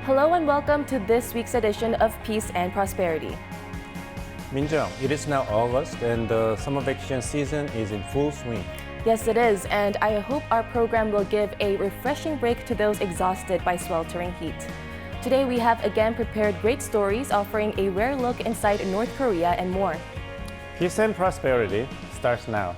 Hello and welcome to this week's edition of Peace and Prosperity. Minjung, it is now August and the summer vacation season is in full swing. Yes, it is, and I hope our program will give a refreshing break to those exhausted by sweltering heat. Today we have again prepared great stories offering a rare look inside North Korea and more. Peace and Prosperity starts now.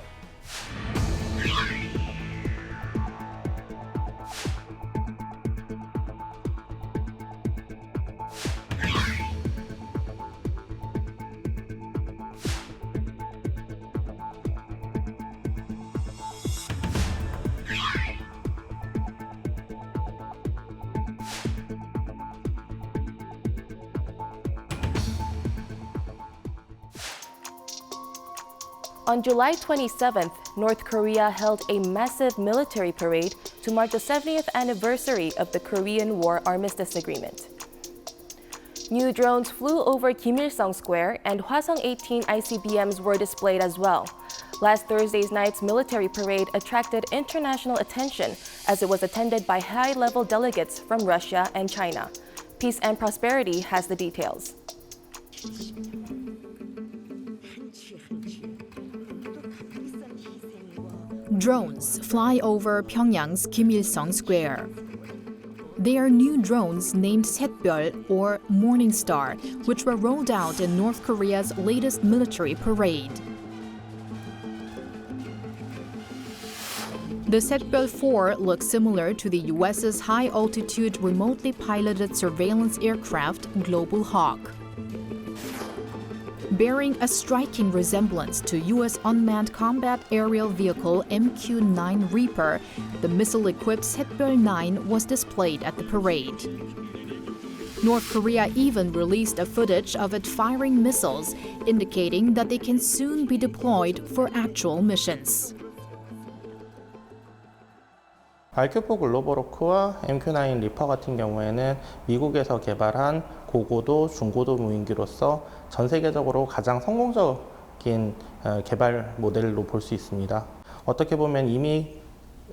On July 27th, North Korea held a massive military parade to mark the 70th anniversary of the Korean War Armistice Agreement. New drones flew over Kim Il-sung Square and Hwasong-18 ICBMs were displayed as well. Last Thursday's night's military parade attracted international attention as it was attended by high-level delegates from Russia and China. Peace and Prosperity has the details. Drones fly over Pyongyang's Kim Il-sung Square. They are new drones named Saetbyol or Morning Star, which were rolled out in North Korea's latest military parade. The Saetbyol 4 looks similar to the US's high-altitude remotely piloted surveillance aircraft Global Hawk. Bearing a striking resemblance to U.S. unmanned combat aerial vehicle MQ-9 Reaper, the missile-equipped Saetbyol 9 was displayed at the parade. North Korea even released a footage of it firing missiles, indicating that they can soon be deployed for actual missions. RQ-4 글로벌호크와 MQ-9 리퍼 같은 경우에는 미국에서 개발한 고고도, 중고도 무인기로서 전 세계적으로 가장 성공적인 개발 모델로 볼 수 있습니다. 어떻게 보면 이미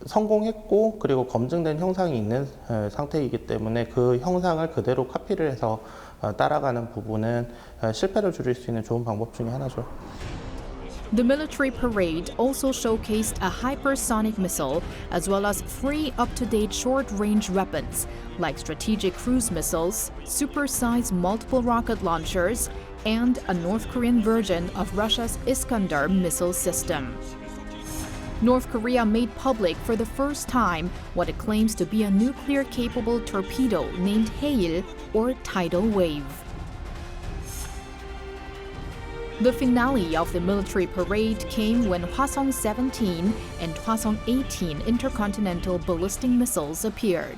성공했고 그리고 검증된 형상이 있는 상태이기 때문에 그 형상을 그대로 카피를 해서 따라가는 부분은 실패를 줄일 수 있는 좋은 방법 중에 하나죠. The military parade also showcased a hypersonic missile as well as 3 up-to-date short-range weapons like strategic cruise missiles, super-sized multiple rocket launchers, and a North Korean version of Russia's Iskander missile system. North Korea made public for the first time what it claims to be a nuclear-capable torpedo named Hail or tidal wave. The finale of the military parade came when Hwasong-17 and Hwasong-18 intercontinental ballistic missiles appeared.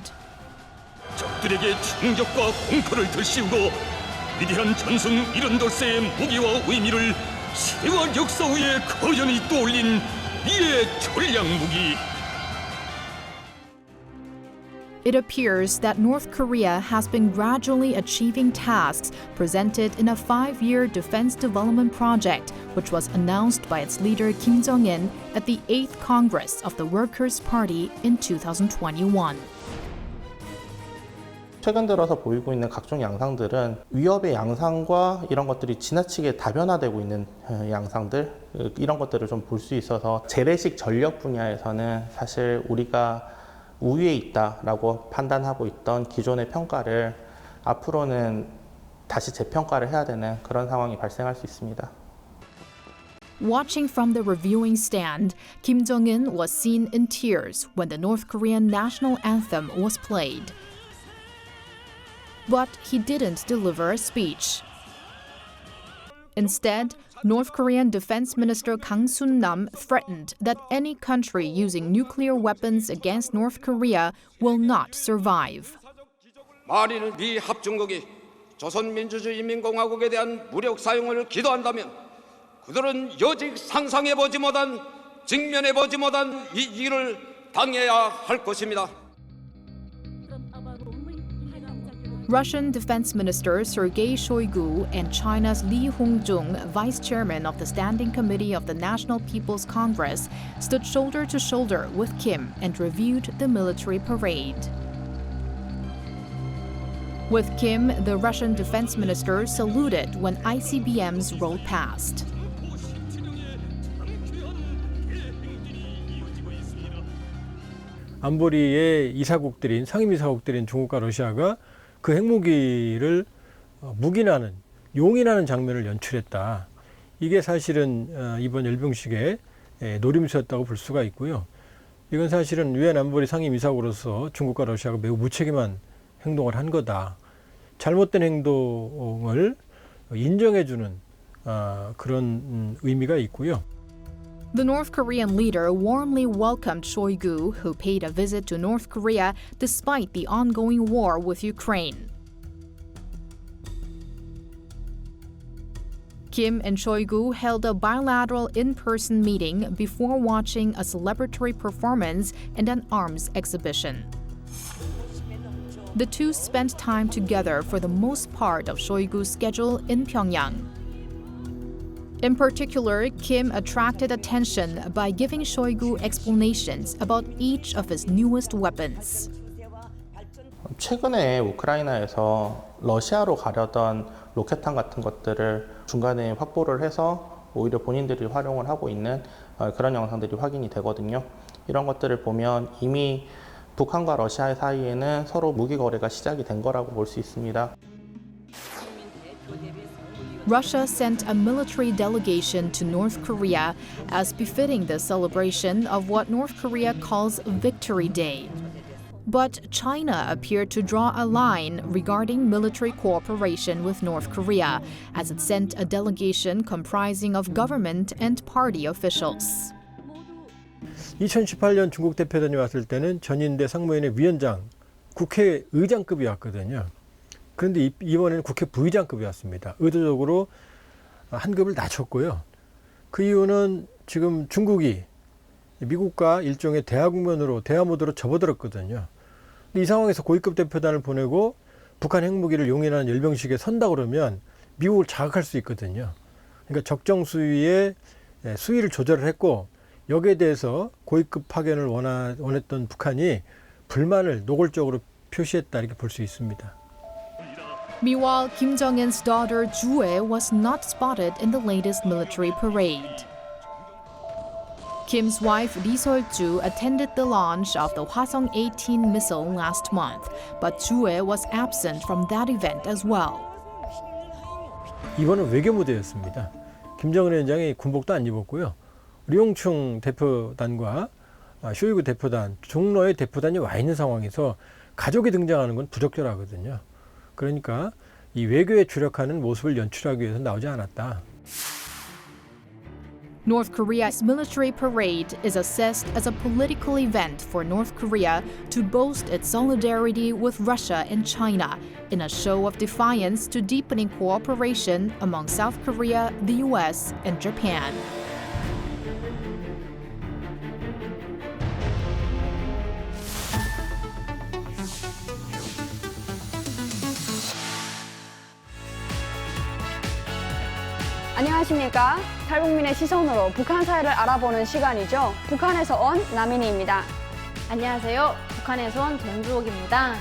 적들에게 충격과 공포를 들씌우고 위대한 전승 74세의 무기와 의미를 시대와 역사 위에 거연히 떠올린 이의 전략 무기. It appears that North Korea has been gradually achieving tasks presented in a 5-year defense development project, which was announced by its leader Kim Jong-un at the 8th Congress of the Workers' Party in 2021. 최근 들어서 보이고 있는 각종 양상들은 위협의 양상과 이런 것들이 지나치게 다변화되고 있는 양상들, 이런 것들을 좀 볼 수 있어서 재래식 전력 분야에서는 사실 우리가 우위에 있다라고 판단하고 있던 기존의 평가를 앞으로는 다시 재평가를 해야 되는 그런 상황이 발생할 수 있습니다. Watching from the reviewing stand, Kim Jong-un was seen in tears when the North Korean national anthem was played. But he didn't deliver a speech. Instead, North Korean Defense Minister Kang Sun-nam threatened that any country using nuclear weapons against North Korea will not survive. 만일 미 합중국이 조선민주주의인민공화국에 대한 무력 사용을 기도한다면 그들은 여직 상상해보지 못한 직면해보지 못한 이 일을 당해야 할 것입니다. Russian Defense Minister Sergei Shoigu and China's Li Hongjung, vice chairman of the Standing Committee of the National People's Congress, stood shoulder to shoulder with Kim and reviewed the military parade. With Kim, the Russian defense minister saluted when ICBMs rolled past. 안보리의 이사국들인 상임이사국들인 중국과 러시아가 그 핵무기를 묵인하는, 용인하는 장면을 연출했다. 이게 사실은 이번 열병식의 노림수였다고 볼 수가 있고요. 이건 사실은 유엔 안보리 상임이사국으로서 중국과 러시아가 매우 무책임한 행동을 한 거다. 잘못된 행동을 인정해주는 그런 의미가 있고요. The North Korean leader warmly welcomed Shoigu, who paid a visit to North Korea despite the ongoing war with Ukraine. Kim and Shoigu held a bilateral in-person meeting before watching a celebratory performance and an arms exhibition. The two spent time together for the most part of Shoigu's schedule in Pyongyang. In particular, Kim attracted attention by giving Shoigu explanations about each of his newest weapons. 최근에 우크라이나에서 러시아로 가려던 로켓탄 같은 것들을 중간에 확보를 해서 오히려 본인들이 활용을 하고 있는 그런 영상들이 확인이 되거든요. 이런 것들을 보면 이미 북한과 러시아 사이에는 서로 무기 거래가 시작이 된 거라고 볼 수 있습니다. Russia sent a military delegation to North Korea as befitting the celebration of what North Korea calls Victory Day. But China appeared to draw a line regarding military cooperation with North Korea, as it sent a delegation comprising of government and party officials. 2018년 중국 대표단이 왔을 때는 전인대 상무위원회 위원장, 국회의장급이 왔거든요. 그런데 이번에는 국회 부의장급이 왔습니다. 의도적으로 한 급을 낮췄고요. 그 이유는 지금 중국이 미국과 일종의 대화 국면으로, 대화 모드로 접어들었거든요. 이 상황에서 고위급 대표단을 보내고 북한 핵무기를 용인하는 열병식에 선다 그러면 미국을 자극할 수 있거든요. 그러니까 적정 수위의 수위를 조절을 했고, 여기에 대해서 고위급 파견을 원했던 북한이 불만을 노골적으로 표시했다, 이렇게 볼 수 있습니다. Meanwhile, Kim Jong-un's daughter Jue was not spotted in the latest military parade. Kim's wife Lee Sol-ju attended the launch of the Hwasong-18 missile last month, but Jue was absent from that event as well. 이번은 외교 무대였습니다. 김정은 위원장이 군복도 안 입었고요. 리용충 대표단과 쇼이구 대표단, 종로의 대표단이 와 있는 상황에서 가족이 등장하는 건 부적절하거든요. 그러니까 이 외교에 주력하는 모습을 연출하기 위해서 나오지 않았다. North Korea's military parade is assessed as a political event for North Korea to boast its solidarity with Russia and China in a show of defiance to deepening cooperation among South Korea, the US, and Japan. 안녕하십니까. 탈북민의 시선으로 북한 사회를 알아보는 시간이죠. 북한에서 온 나민이입니다. 안녕하세요. 북한에서 온 정주옥입니다.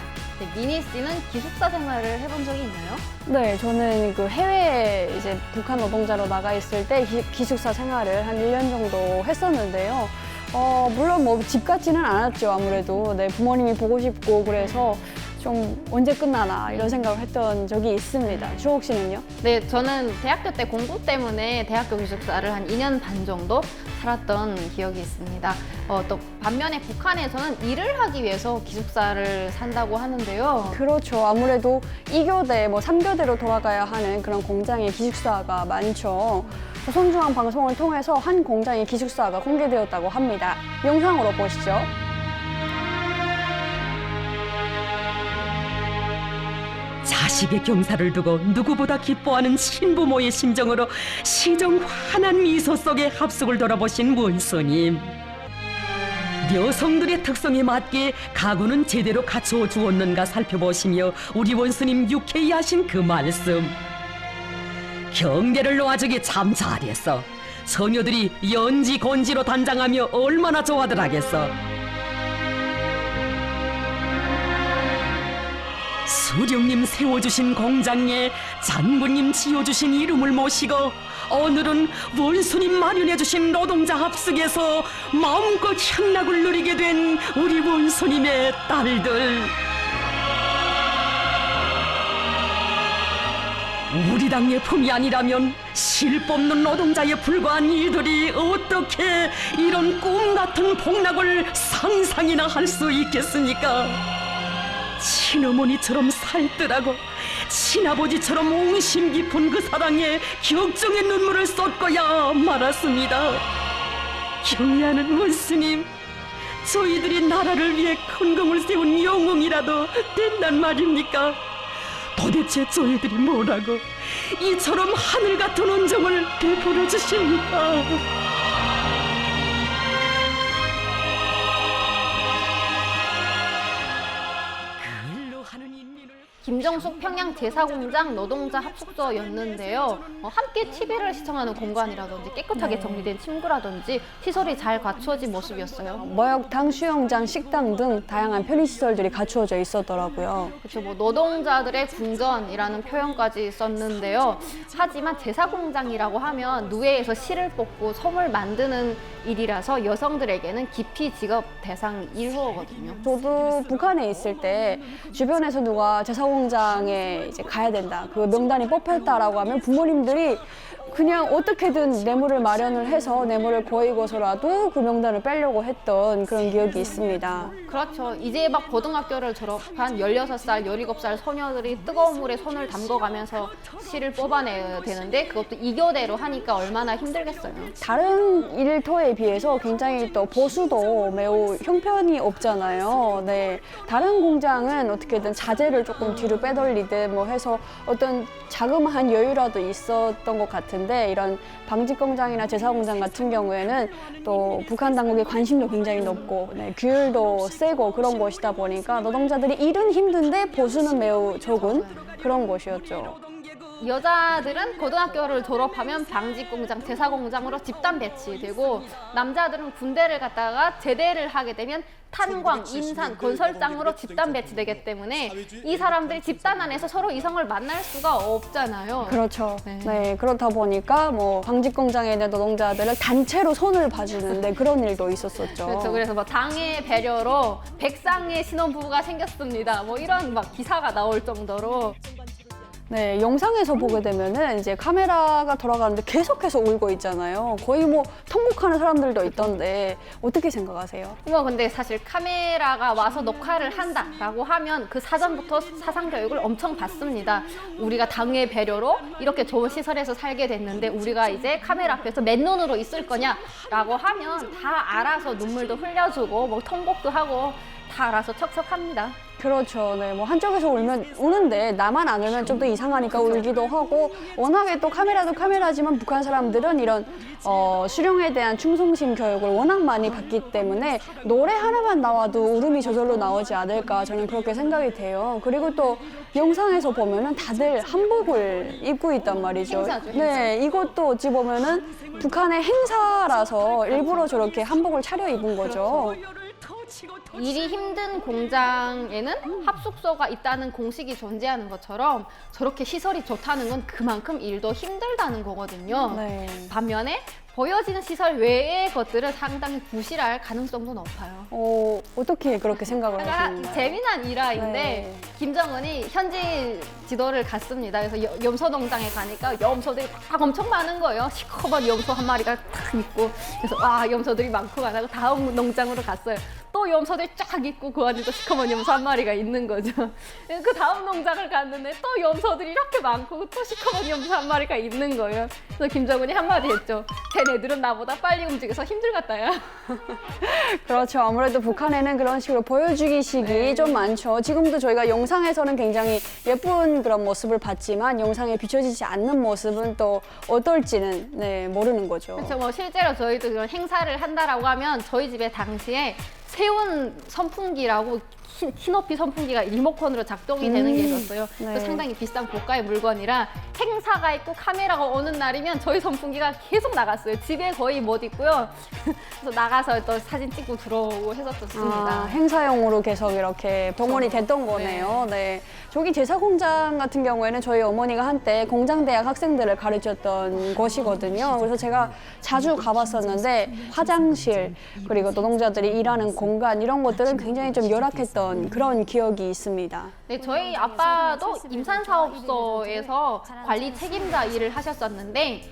미니 씨는 기숙사 생활을 해본 적이 있나요? 네, 저는 그 해외에 이제 북한 노동자로 나가 있을 때 기숙사 생활을 한 1년 정도 했었는데요. 물론 뭐 집 같지는 않았죠. 아무래도 네, 부모님이 보고 싶고 그래서 좀 언제 끝나나 이런 생각을 했던 적이 있습니다. 주옥 씨는요? 네, 저는 대학교 때 공부 때문에 대학교 기숙사를 한 2년 반 정도 살았던 기억이 있습니다. 또 반면에 북한에서는 일을 하기 위해서 기숙사를 산다고 하는데요. 그렇죠. 아무래도 2교대, 뭐 3교대로 돌아가야 하는 그런 공장의 기숙사가 많죠. 조선중앙방송을 통해서 한 공장의 기숙사가 공개되었다고 합니다. 영상으로 보시죠. 자식의 경사를 두고 누구보다 기뻐하는 신부모의 심정으로 시정 환한 미소 속에 합숙을 돌아보신 원수님. 여성들의 특성에 맞게 가구는 제대로 갖춰 주었는가 살펴보시며 우리 원수님 유쾌히 하신 그 말씀. 경계를 놓아주기 참 잘했어. 처녀들이 연지 건지로 단장하며 얼마나 좋아들 하겠어. 수령님 세워주신 공장에 장군님 지어주신 이름을 모시고 오늘은 원수님 마련해주신 노동자 합숙에서 마음껏 향락을 누리게 된 우리 원수님의 딸들. 우리 당의 품이 아니라면 실 뽑는 노동자에 불과한 이들이 어떻게 이런 꿈 같은 복락을 상상이나 할 수 있겠습니까? 친어머니처럼 살뜰하고 친아버지처럼 옹심 깊은 그 사랑에 격정의 눈물을 쏟고야 말았습니다. 경애하는 원수님, 저희들이 나라를 위해 큰 공을 세운 영웅이라도 된단 말입니까? 도대체 저희들이 뭐라고 이처럼 하늘 같은恩정을 베풀어 주십니까? 김정숙 평양 제사공장 노동자 합숙소였는데요. 함께 TV를 시청하는 공간이라든지 깨끗하게 정리된 침구라든지 시설이 잘 갖추어진 모습이었어요. 목욕탕, 수영장, 식당 등 다양한 편의시설들이 갖추어져 있었더라고요. 그렇죠. 뭐 노동자들의 궁전이라는 표현까지 썼는데요. 하지만 제사공장이라고 하면 누에에서 실을 뽑고 솜을 만드는 일이라서 여성들에게는 기피 직업 대상 1호거든요. 저도 북한에 있을 때 주변에서 누가 제사공장에 이제 가야 된다, 그 명단이 뽑혔다라고 하면 부모님들이 그냥 어떻게든 뇌물을 마련을 해서 뇌물을 거이고서라도 그 명단을 빼려고 했던 그런 기억이 있습니다. 그렇죠. 이제 막 고등학교를 졸업한 16살, 17살 소녀들이 뜨거운 물에 손을 담궈가면서 실을 뽑아내야 되는데 그것도 2교대로 하니까 얼마나 힘들겠어요. 다른 일터에 비해서 굉장히 또 보수도 매우 형편이 없잖아요. 네, 다른 공장은 어떻게든 자재를 조금 뒤로 빼돌리듯 뭐 해서 어떤 자그마한 여유라도 있었던 것 같은데 이런 방직 공장이나 제사 공장 같은 경우에는 또 북한 당국의 관심도 굉장히 높고 규율도 세고 그런 곳이다 보니까 노동자들이 일은 힘든데 보수는 매우 적은 그런 곳이었죠. 여자들은 고등학교를 졸업하면 방직공장, 제사공장으로 집단 배치되고 남자들은 군대를 갔다가 제대를 하게 되면 탄광, 인산, 건설장으로 집단 배치되기 때문에 이 사람들이 집단 안에서 서로 이성을 만날 수가 없잖아요. 그렇죠. 네, 그렇다 보니까 뭐 방직 공장에 있는 노동자들을 단체로 손을 봐주는데 그런 일도 있었었죠. 그렇죠. 그래서 뭐 당의 배려로 백상의 신혼부부가 생겼습니다. 뭐 이런 막 기사가 나올 정도로. 네, 영상에서 보게 되면은 이제 카메라가 돌아가는데 계속해서 울고 있잖아요. 거의 뭐 통곡하는 사람들도 있던데 어떻게 생각하세요? 뭐 근데 사실 카메라가 와서 녹화를 한다라고 하면 그 사전부터 사상 교육을 엄청 받습니다. 우리가 당의 배려로 이렇게 좋은 시설에서 살게 됐는데 우리가 이제 카메라 앞에서 맨눈으로 있을 거냐라고 하면 다 알아서 눈물도 흘려주고 뭐 통곡도 하고 다 알아서 척척합니다. 그렇죠. 네, 뭐 한쪽에서 우는데 나만 안 울면 좀 더 이상하니까 울기도 하고 워낙에 또 카메라도 카메라지만 북한 사람들은 이런 수령에 대한 충성심 교육을 워낙 많이 받기 때문에 노래 하나만 나와도 울음이 저절로 나오지 않을까 저는 그렇게 생각이 돼요. 그리고 또 영상에서 보면은 다들 한복을 입고 있단 말이죠. 행사죠, 행사. 네, 이것도 어찌 보면은 북한의 행사라서 일부러 저렇게 한복을 차려입은 거죠. 일이 힘든 공장에는 합숙소가 있다는 공식이 존재하는 것처럼 저렇게 시설이 좋다는 건 그만큼 일도 힘들다는 거거든요. 네. 반면에 보여지는 시설 외의 것들은 상당히 부실할 가능성도 높아요. 어떻게 그렇게 생각을 하시는가요? 재미난 일화인데 네. 김정은이 현지 지도를 갔습니다. 그래서 염소농장에 가니까 염소들이 막 엄청 많은 거예요. 시커먼 염소 한 마리가 딱 있고 그래서 와 염소들이 많구나 하고 다음 농장으로 갔어요. 또 염소들이 쫙 있고 그 안에 또 시커먼 염소 한 마리가 있는 거죠. 그 다음 농장을 갔는데 또 염소들이 이렇게 많고 또 시커먼 염소 한 마리가 있는 거예요. 그래서 김정은이 한마디 했죠. 쟤네들은 나보다 빨리 움직여서 힘들겠다야. 그렇죠. 아무래도 북한에는 그런 식으로 보여주기식이 좀 많죠. 지금도 저희가 영상에서는 굉장히 예쁜 그런 모습을 봤지만 영상에 비춰지지 않는 모습은 또 어떨지는 모르는 거죠. 그렇죠. 뭐 실제로 저희도 그런 행사를 한다라고 하면 저희 집에 당시에 세운 선풍기라고 키높이 선풍기가 리모컨으로 작동이 되는 게 있었어요. 네. 그 상당히 비싼 고가의 물건이라 행사가 있고 카메라가 오는 날이면 저희 선풍기가 계속 나갔어요. 집에 거의 못 있고요. 그래서 나가서 또 사진 찍고 들어오고 했었습니다. 행사용으로 계속 이렇게 동원이 됐던 거네요. 네. 저기 제사공장 같은 경우에는 저희 어머니가 한때 공장대학 학생들을 가르쳤던 곳이거든요. 그래서 제가 자주 가봤었는데 화장실 그리고 노동자들이 일하는 공간 이런 것들은 굉장히 좀 열악했던 그런 기억이 있습니다. 네, 저희 아빠도 임산사업소에서 관리 책임자 일을 하셨었는데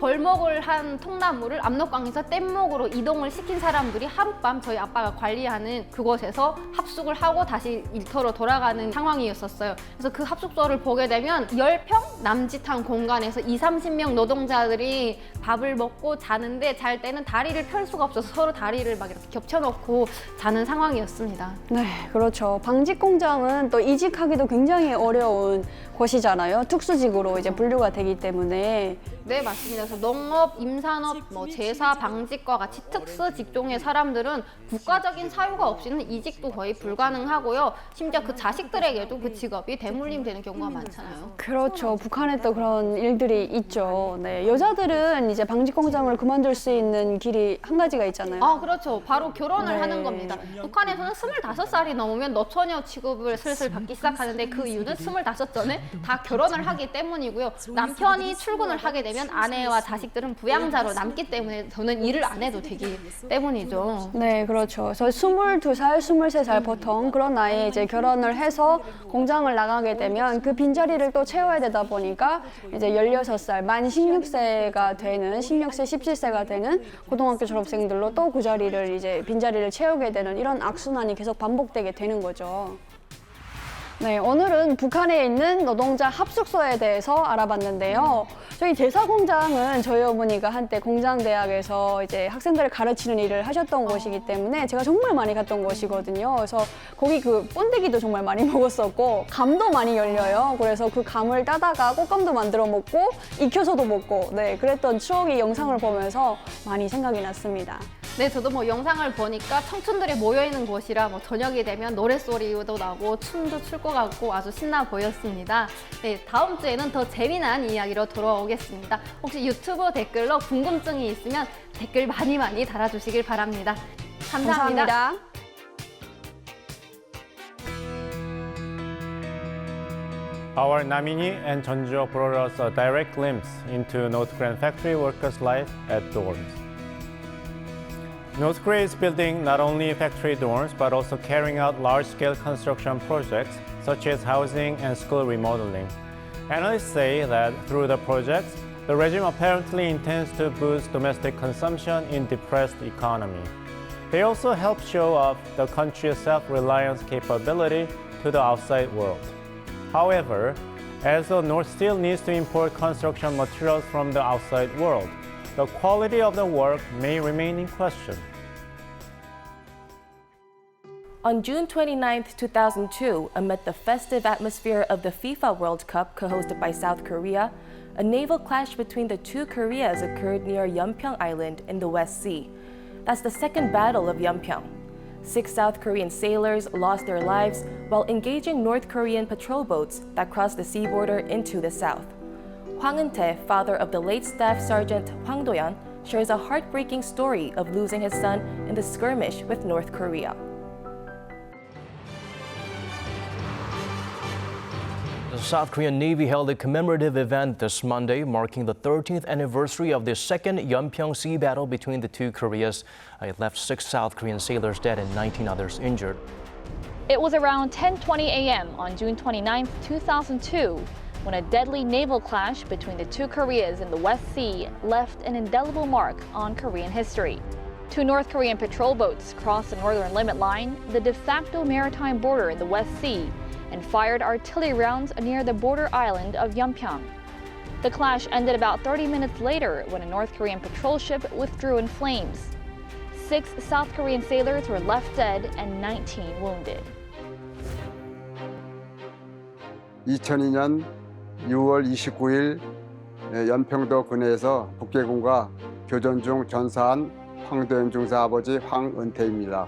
벌목을 한 통나무를 압록강에서 뗏목으로 이동을 시킨 사람들이 하룻밤 저희 아빠가 관리하는 그곳에서 합숙을 하고 다시 일터로 돌아가는 상황이었었어요. 그래서 그 합숙소를 보게 되면 10평 남짓한 공간에서 20-30명 노동자들이 밥을 먹고 자는데 잘 때는 다리를 펼 수가 없어서 서로 다리를 막 이렇게 겹쳐놓고 자는 상황이었습니다. 네, 그렇죠. 방직 공장은 또 이직하기도 굉장히 어려운 곳이잖아요. 특수직으로 이제 분류가 되기 때문에. 네, 맞습니다. 그래서 농업, 임산업, 제사, 방직과 같이 특수 직종의 사람들은 국가적인 사유가 없이는 이직도 거의 불가능하고요. 심지어 그 자식들에게도 그 직업이 대물림 되는 경우가 많잖아요. 그렇죠. 북한에 또 그런 일들이 있죠. 네, 여자들은 이제 방직 공장을 그만둘 수 있는 길이 한 가지가 있잖아요. 아, 그렇죠. 바로 결혼을 네. 하는 겁니다. 북한에서는 25살이 넘으면 노처녀 취급을 슬슬 받기 시작하는데 그 이유는 25 전에 다 결혼을 하기 때문이고요. 남편이 출근을 하게 되면 아내와 자식들은 부양자로 남기 때문에 저는 일을 안 해도 되기 때문이죠. 네, 그렇죠. 그래서 22살, 23살 보통 그런 나이에 이제 결혼을 해서 공장을 나가게 되면 그 빈자리를 또 채워야 되다 보니까 이제 16살, 만 16세가 되는 16세, 17세가 되는 고등학교 졸업생들로 또 그 자리를 이제 빈자리를 채우게 되는 이런 악순환이 계속 반복되게 되는 거죠. 네, 오늘은 북한에 있는 노동자 합숙소에 대해서 알아봤는데요. 저희 제사공장은 저희 어머니가 한때 공장대학에서 이제 학생들을 가르치는 일을 하셨던 곳이기 때문에 제가 정말 많이 갔던 곳이거든요. 그래서 거기 그 번데기도 정말 많이 먹었었고 감도 많이 열려요. 그래서 그 감을 따다가 꽃감도 만들어 먹고 익혀서도 먹고 네, 그랬던 추억이 영상을 보면서 많이 생각이 났습니다. 네, 저도 영상을 보니까 청춘들이 모여있는 곳이라 저녁이 되면 노랫소리도 나고 춤도 출 것 같고 아주 신나 보였습니다. 네, 다음 주에는 더 재미난 이야기로 돌아오겠습니다. 혹시 유튜브 댓글로 궁금증이 있으면 댓글 많이 달아주시길 바랍니다. 감사합니다. Our Namini and Jeonjo brought us a direct glimpse into North Korean factory workers' life at dorms. North Korea is building not only factory dorms but also carrying out large-scale construction projects such as housing and school remodeling. Analysts say that through the projects, the regime apparently intends to boost domestic consumption in depressed economy. They also help show off the country's self-reliance capability to the outside world. However, as the North still needs to import construction materials from the outside world, the quality of the work may remain in question. On June 29, 2002, amid the festive atmosphere of the FIFA World Cup co-hosted by South Korea, a naval clash between the two Koreas occurred near Yeonpyeong Island in the West Sea. That's the second battle of Yeonpyeong. 6 South Korean sailors lost their lives while engaging North Korean patrol boats that crossed the sea border into the south. Hwang Eun-tae, father of the late Staff Sergeant Hwang Do-yeon, shares a heartbreaking story of losing his son in the skirmish with North Korea. The South Korean Navy held a commemorative event this Monday, marking the 13th anniversary of the second Yeonpyeong Sea battle between the two Koreas. It left 6 South Korean sailors dead and 19 others injured. It was around 10:20 a.m. on June 29, 2002, when a deadly naval clash between the two Koreas in the West Sea left an indelible mark on Korean history. 2 North Korean patrol boats crossed the northern limit line, the de facto maritime border in the West Sea, and fired artillery rounds near the border island of Yeonpyeong. The clash ended about 30 minutes later when a North Korean patrol ship withdrew in flames. 6 South Korean sailors were left dead and 19 wounded. 2002년 6월 29일 연평도 근해에서 북계군과 교전 중 전사한 황도현 중사 아버지 황은태입니다.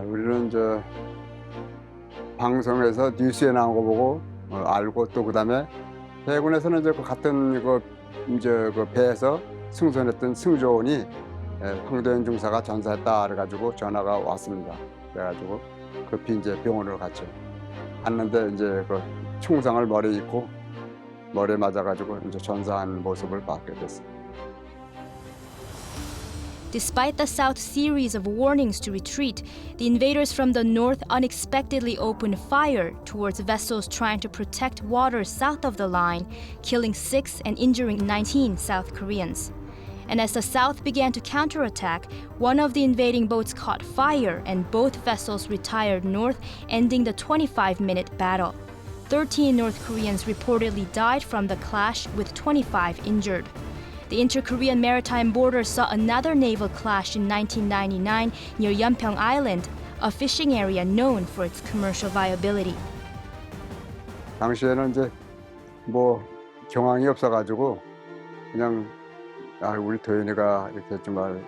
우리는 저는 저 방송에서 뉴스에 나온 거 보고 알고 또 그다음에 해군에서는 이제 그 같은 그 배에서 승선했던 승조원이 황도현 중사가 전사했다 그래가지고 전화가 왔습니다. 그래가지고 급히 이제 병원으로 갔죠. 갔는데 이제 그 총상을 머리에 입고 머리에 맞아가지고 이제 전사한 모습을 받게 됐어요. Despite the South's series of warnings to retreat, the invaders from the north unexpectedly opened fire towards vessels trying to protect waters south of the line, killing 6 and injuring 19 South Koreans. And as the South began to counterattack, one of the invading boats caught fire and both vessels retired north, ending the 25-minute battle. 13 North Koreans reportedly died from the clash, with 25 injured. The inter-Korean maritime border saw another naval clash in 1999 near Yeonpyeong Island, a fishing area known for its commercial viability. 당시에는 이제 뭐 경황이 없어가지고 그냥 우리 도현이가 이렇게 정말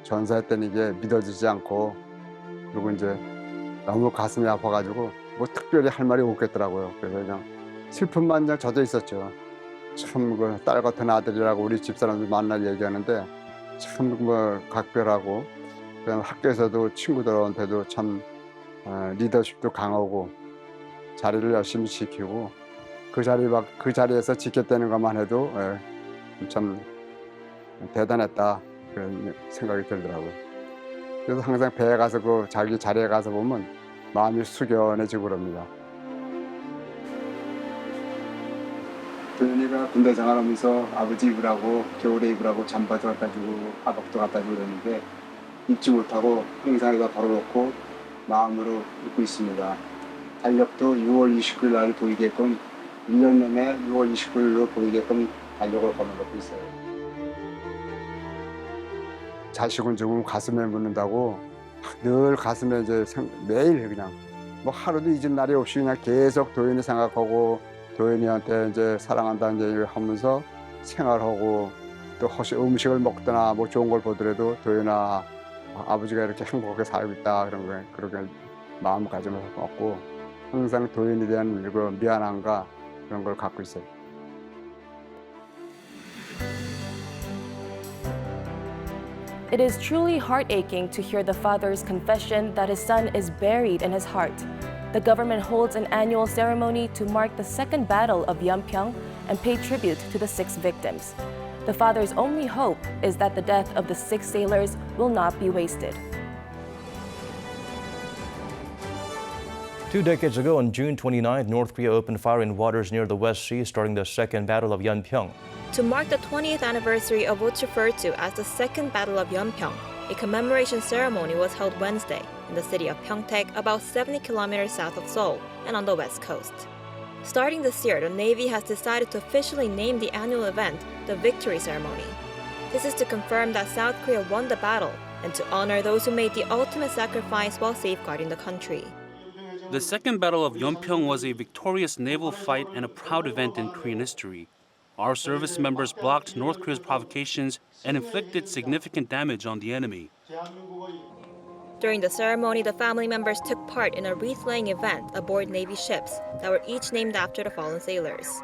전사했다는 게 믿어지지 않고 그리고 이제 너무 가슴이 아파가지고 뭐 특별히 할 말이 없겠더라고요. 그래서 그냥 슬픔만 그냥 젖어 있었죠. 참 그 딸 같은 아들이라고 우리 집사람들 만날 얘기하는데 참 뭐 각별하고 그다음 학교에서도 친구들한테도 참 리더십도 강하고 자리를 열심히 지키고 그 자리에서 지켰다는 것만 해도 참 대단했다 그런 생각이 들더라고요. 그래서 항상 배에 가서 그 자기 자리에 가서 보면 마음이 숙연해지고 그럽니다. 도현이가 군대 생활하면서 아버지 입으라고 겨울에 입으라고 잠바도 갖다 주고 하복도 갖다 주고 그러는데 입지 못하고 항상 여기다 걸어놓고 마음으로 입고 있습니다. 달력도 6월 29일 날 보이게끔 1년 내내 6월 29일로 보이게끔 달력을 걸어놓고 있어요. 자식은 죽으면 가슴에 묻는다고 늘 가슴에 이제 매일 그냥 뭐 하루도 잊은 날이 없이 그냥 계속 도현이 생각하고 도현이한테 이제 사랑한다는 얘기를 하면서 생활하고 또 혹시 음식을 먹거나 뭐 좋은 걸 보더라도 도현아 아버지가 이렇게 행복하게 살고 있다 그런 거 그렇게 마음가짐을 갖고 항상 도현이에 대한 그 미안함과 그런 걸 갖고 있어요. It is truly heartaching to hear the father's confession that his son is buried in his heart. The government holds an annual ceremony to mark the second battle of Yeonpyeong and pay tribute to the 6 victims. The father's only hope is that the death of the 6 sailors will not be wasted. 2 decades ago, on June 29th, North Korea opened fire in waters near the West Sea, starting the Second Battle of Yeonpyeong. To mark the 20th anniversary of what's referred to as the Second Battle of Yeonpyeong, a commemoration ceremony was held Wednesday in the city of Pyeongtaek, about 70 kilometers south of Seoul and on the west coast. Starting this year, the Navy has decided to officially name the annual event the Victory Ceremony. This is to confirm that South Korea won the battle and to honor those who made the ultimate sacrifice while safeguarding the country. The Second Battle of Yeonpyeong was a victorious naval fight and a proud event in Korean history. Our service members blocked North Korea's provocations and inflicted significant damage on the enemy. During the ceremony, the family members took part in a wreath-laying event aboard Navy ships that were each named after the fallen sailors.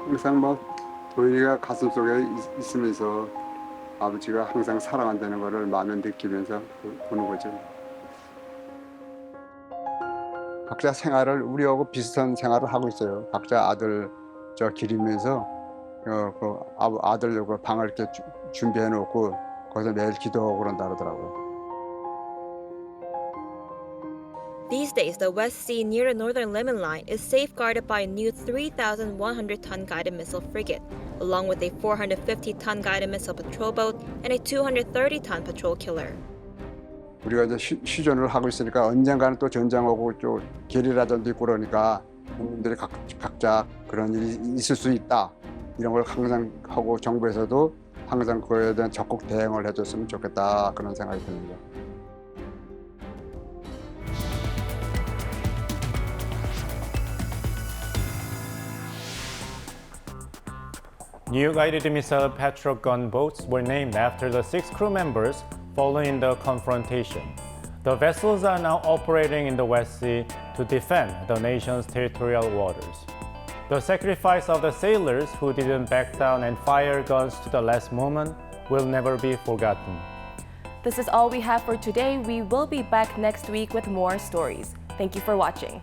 항상 뭐 도현이가 가슴 속에 있으면서 아버지가 항상 사랑한다는 것을 마음에 느끼면서 보는 거죠. 각자 생활을 우리하고 비슷한 생활을 하고 있어요. 각자 아들 기리면서 아들 방을 이렇게 준비해 놓고 거기서 매일 기도하고 그런다 그러더라고요. These days, the West Sea near the northern Lemon Line is safeguarded by a new 3,100-ton guided missile frigate, along with a 450-ton guided missile patrol boat and a 230-ton patrol killer. 우리가 이제 휴전을 하고 있으니까 언젠가는 또 전쟁하고 또 게리라전도 있고 그러니까 국민들이 각자 그런 일이 있을 수 있다. 이런 걸 항상 하고 정부에서도 항상 그거에 대한 적극 대응을 해줬으면 좋겠다. 그런 생각이 듭니다. New guided missile patrol gunboats were named after the 6 crew members following the confrontation. The vessels are now operating in the West Sea to defend the nation's territorial waters. The sacrifice of the sailors who didn't back down and fire guns to the last moment will never be forgotten. This is all we have for today. We will be back next week with more stories. Thank you for watching.